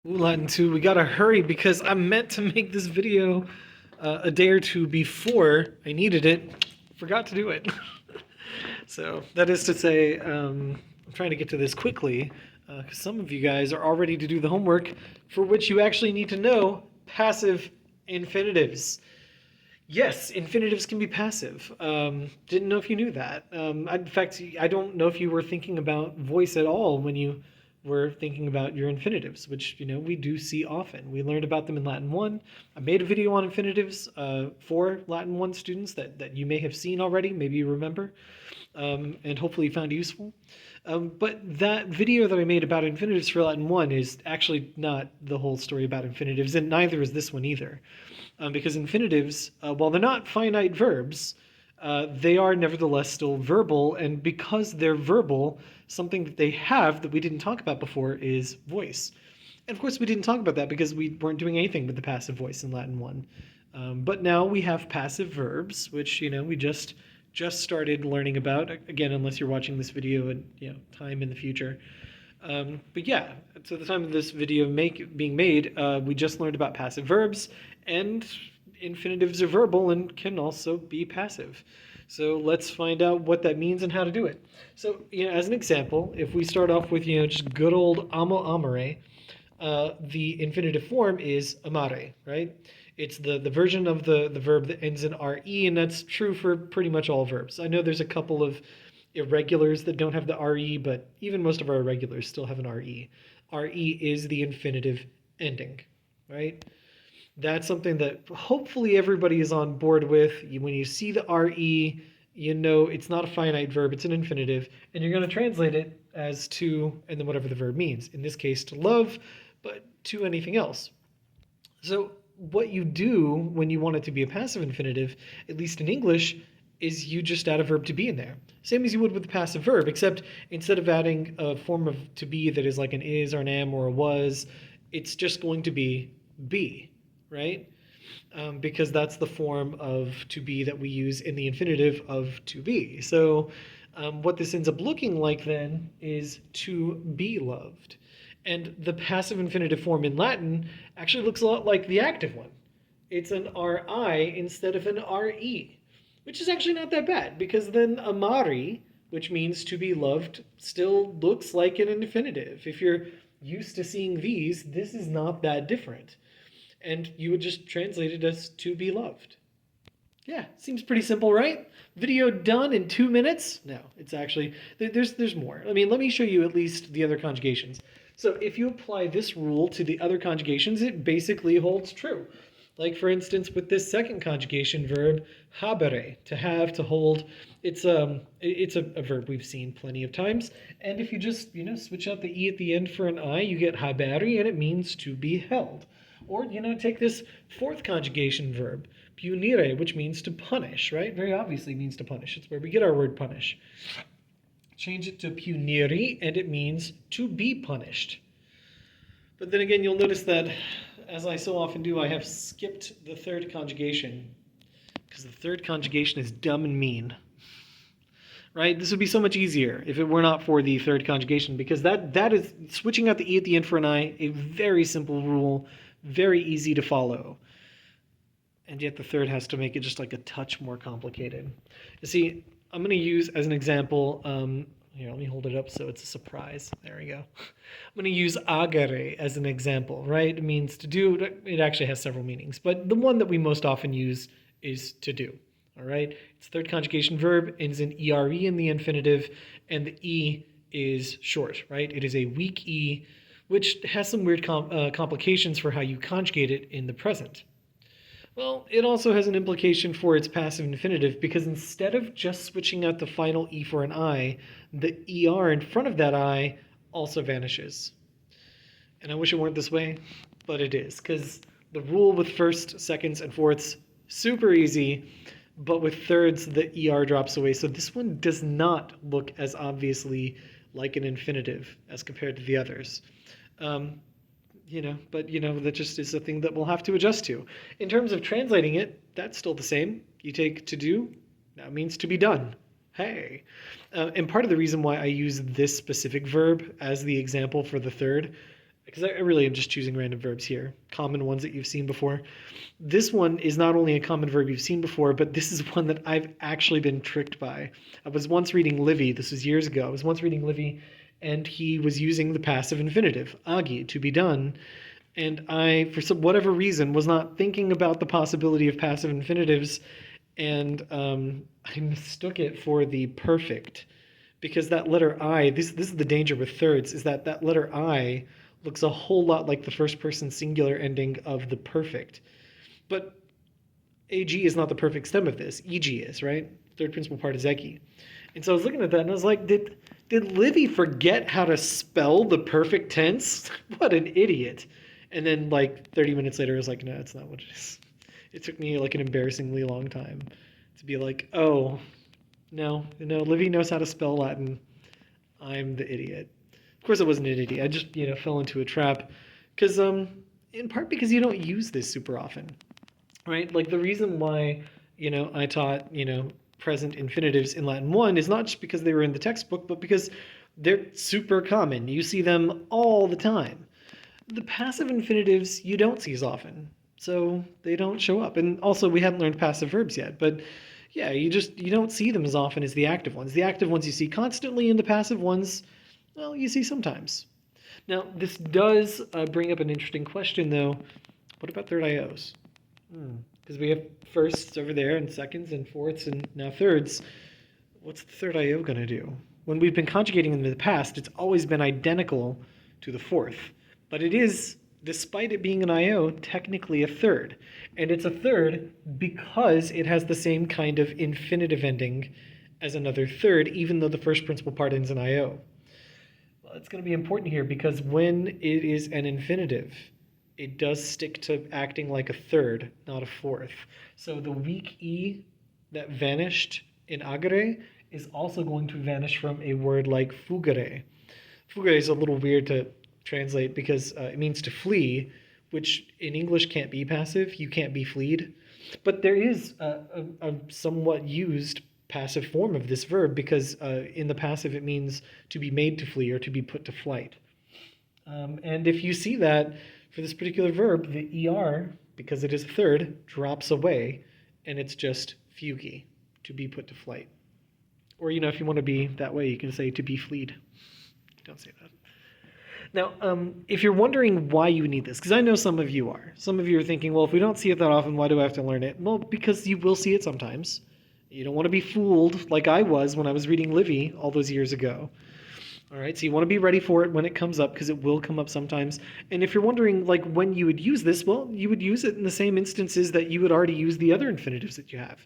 Ooh, Latin 2, we gotta hurry because I meant to make this video a day or two before I needed it. Forgot to do it. So that is to say, I'm trying to get to this quickly because some of you guys are all ready to do the homework for which you actually need to know passive infinitives. Yes, infinitives can be passive. Didn't know if you knew that. In fact, I don't know if you were thinking about voice at all when you were thinking about your infinitives, which we do see often. We learned about them in Latin 1. I made a video on infinitives for Latin 1 students that you may have seen already, maybe you remember, and hopefully you found useful. But that video that I made about infinitives for Latin 1 is actually not the whole story about infinitives, and neither is this one either. Because infinitives, while they're not finite verbs, they are nevertheless still verbal, and because they're verbal, something that they have that we didn't talk about before is voice. And of course, we didn't talk about that because we weren't doing anything with the passive voice in Latin 1. But now we have passive verbs, which we just started learning about. Again, unless you're watching this video at time in the future. But yeah, so the time of this video being made, we just learned about passive verbs, and infinitives are verbal and can also be passive. So let's find out what that means and how to do it. So, as an example, if we start off with, just good old amo amare, the infinitive form is amare, right? It's the version of the verb that ends in re, and that's true for pretty much all verbs. I know there's a couple of irregulars that don't have the re, but even most of our irregulars still have an re. Re is the infinitive ending, right? That's something that hopefully everybody is on board with. When you see the re, it's not a finite verb, it's an infinitive, and you're going to translate it as to, and then whatever the verb means. In this case, to love, but to anything else. So what you do when you want it to be a passive infinitive, at least in English, is you just add a verb to be in there. Same as you would with the passive verb, except instead of adding a form of to be that is like an is or an am or a was, it's just going to be, right? Because that's the form of to be that we use in the infinitive of to be. So what this ends up looking like then is to be loved. And the passive infinitive form in Latin actually looks a lot like the active one. It's an ri instead of an re, which is actually not that bad because then amari, which means to be loved, still looks like an infinitive. If you're used to seeing these, this is not that different. And you would just translate it as to be loved. Yeah, seems pretty simple, right? Video done in 2 minutes? No, it's actually, there's more. I mean, let me show you at least the other conjugations. So if you apply this rule to the other conjugations, it basically holds true. Like for instance, with this second conjugation verb, habere, to have, to hold, it's a verb we've seen plenty of times. And if you just, switch out the e at the end for an I, you get habere, and it means to be held. Or, take this fourth conjugation verb, punire, which means to punish, right? Very obviously means to punish. It's where we get our word punish. Change it to puniri, and it means to be punished. But then again, you'll notice that, as I so often do, I have skipped the third conjugation, because the third conjugation is dumb and mean. Right? This would be so much easier if it were not for the third conjugation, because that is switching out the e at the end for an I, a very simple rule, very easy to follow. And yet the third has to make it just like a touch more complicated. You see, I'm going to use as an example, here, let me hold it up so it's a surprise. There we go. I'm going to use agere as an example, right? It means to do. It actually has several meanings, but the one that we most often use is to do. All right? It's third conjugation verb, ends in ere in the infinitive, and the e is short, right? It is a weak e, which has some weird complications for how you conjugate it in the present. Well, it also has an implication for its passive infinitive, because instead of just switching out the final e for an I, the er in front of that I also vanishes. And I wish it weren't this way, but it is, because the rule with firsts, seconds, and fourths, super easy, but with thirds, the er drops away. So this one does not look as obviously like an infinitive as compared to the others. But that just is a thing that we'll have to adjust to. In terms of translating it, that's still the same. You take to do, that means to be done. Hey. And part of the reason why I use this specific verb as the example for the third because I really am just choosing random verbs here, common ones that you've seen before. This one is not only a common verb you've seen before, but this is one that I've actually been tricked by. I was once reading Livy, this was years ago. I was once reading Livy, and he was using the passive infinitive, agi, to be done. And I, for some whatever reason, was not thinking about the possibility of passive infinitives, and I mistook it for the perfect, because that letter I, this is the danger with thirds, is that that letter I looks a whole lot like the first person singular ending of the perfect. But AG is not the perfect stem of this. EG is, right? Third principal part is EGI. And so I was looking at that and I was like, did Livy forget how to spell the perfect tense? What an idiot. And then like 30 minutes later, I was like, no, that's not what it is. It took me like an embarrassingly long time to be like, oh, no, Livy knows how to spell Latin. I'm the idiot. Of course I wasn't an idiot. I just, fell into a trap. Because, in part because you don't use this super often, right? Like the reason why, I taught, present infinitives in Latin 1 is not just because they were in the textbook, but because they're super common. You see them all the time. The passive infinitives you don't see as often, so they don't show up. And also we haven't learned passive verbs yet, but yeah, you don't see them as often as the active ones. The active ones you see constantly, and the passive ones, well, you see sometimes. Now, this does bring up an interesting question, though. What about third IOs? Because we have firsts over there, and seconds, and fourths, and now thirds. What's the third IO going to do? When we've been conjugating them in the past, it's always been identical to the fourth. But it is, despite it being an IO, technically a third. And it's a third because it has the same kind of infinitive ending as another third, even though the first principal part ends in IO. Well, it's going to be important here because when it is an infinitive, it does stick to acting like a third, not a fourth. So the weak E that vanished in agere is also going to vanish from a word like fugere. Fugere is a little weird to translate because it means to flee, which in English can't be passive. You can't be fleed. But there is a somewhat used passive form of this verb because in the passive it means to be made to flee or to be put to flight. And if you see that for this particular verb, the ER, because it is a third, drops away and it's just fugi, to be put to flight. Or, if you want to be that way, you can say to be fleed. Don't say that. Now, if you're wondering why you need this, because I know some of you are. Some of you are thinking, well, if we don't see it that often, why do I have to learn it? Well, because you will see it sometimes. You don't want to be fooled like I was when I was reading Livy all those years ago. All right, so you want to be ready for it when it comes up, because it will come up sometimes. And if you're wondering, like, when you would use this, well, you would use it in the same instances that you would already use the other infinitives that you have.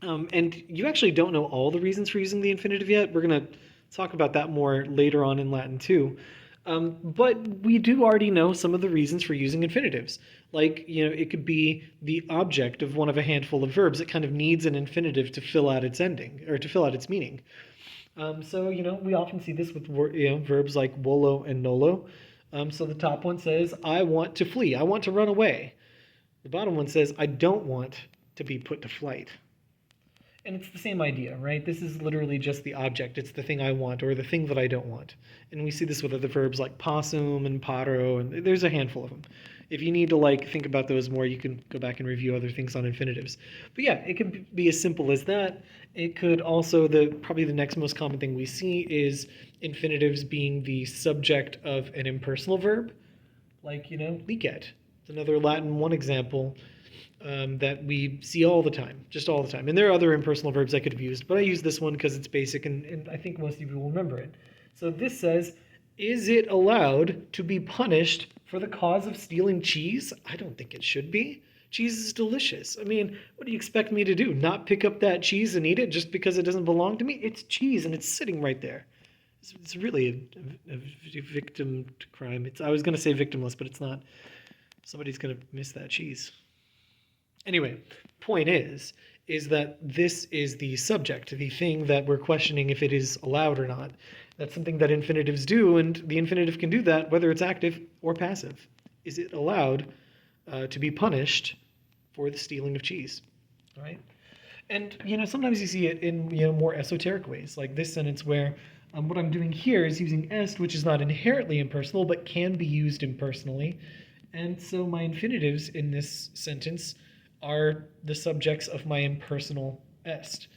And you actually don't know all the reasons for using the infinitive yet. We're going to talk about that more later on in Latin too. But we do already know some of the reasons for using infinitives. Like, it could be the object of one of a handful of verbs. It kind of needs an infinitive to fill out its ending, or to fill out its meaning. So, we often see this with verbs like volo and nolo. So the top one says, I want to flee. I want to run away. The bottom one says, I don't want to be put to flight. And it's the same idea, right? This is literally just the object. It's the thing I want or the thing that I don't want. And we see this with other verbs like possum and paro, and there's a handful of them. If you need to think about those more, you can go back and review other things on infinitives. But yeah, it can be as simple as that. It could also, probably the next most common thing we see is infinitives being the subject of an impersonal verb, like, licet. It's another Latin 1 example. That we see all the time, just all the time. And there are other impersonal verbs I could have used, but I use this one because it's basic and I think most of you will remember it. So this says, is it allowed to be punished for the cause of stealing cheese? I don't think it should be. Cheese is delicious. I mean, what do you expect me to do? Not pick up that cheese and eat it just because it doesn't belong to me? It's cheese and it's sitting right there. It's really a victim to crime. I was going to say victimless, but it's not. Somebody's going to miss that cheese. Anyway, point is that this is the subject, the thing that we're questioning if it is allowed or not. That's something that infinitives do, and the infinitive can do that whether it's active or passive. Is it allowed to be punished for the stealing of cheese? All right? And, sometimes you see it in, more esoteric ways, like this sentence where What I'm doing here is using est, which is not inherently impersonal, but can be used impersonally. And so my infinitives in this sentence are the subjects of my impersonal est.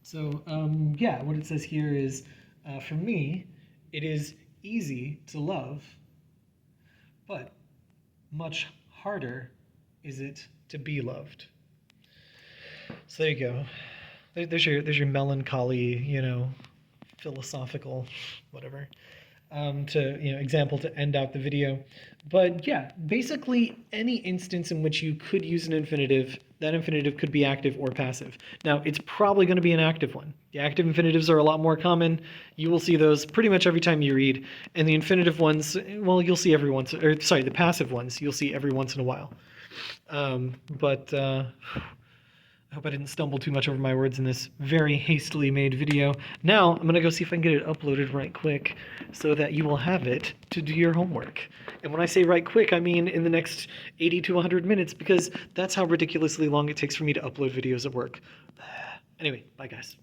So, yeah, what it says here is, for me, it is easy to love, but much harder is it to be loved. So there you go. There's your melancholy, philosophical, whatever, example to end out the video. But yeah, basically any instance in which you could use an infinitive, that infinitive could be active or passive. Now, it's probably going to be an active one. The active infinitives are a lot more common. You will see those pretty much every time you read. And the infinitive ones, well, you'll see the passive ones, you'll see every once in a while. I hope I didn't stumble too much over my words in this very hastily made video. Now, I'm going to go see if I can get it uploaded right quick so that you will have it to do your homework. And when I say right quick, I mean in the next 80 to 100 minutes, because that's how ridiculously long it takes for me to upload videos at work. Anyway, bye guys.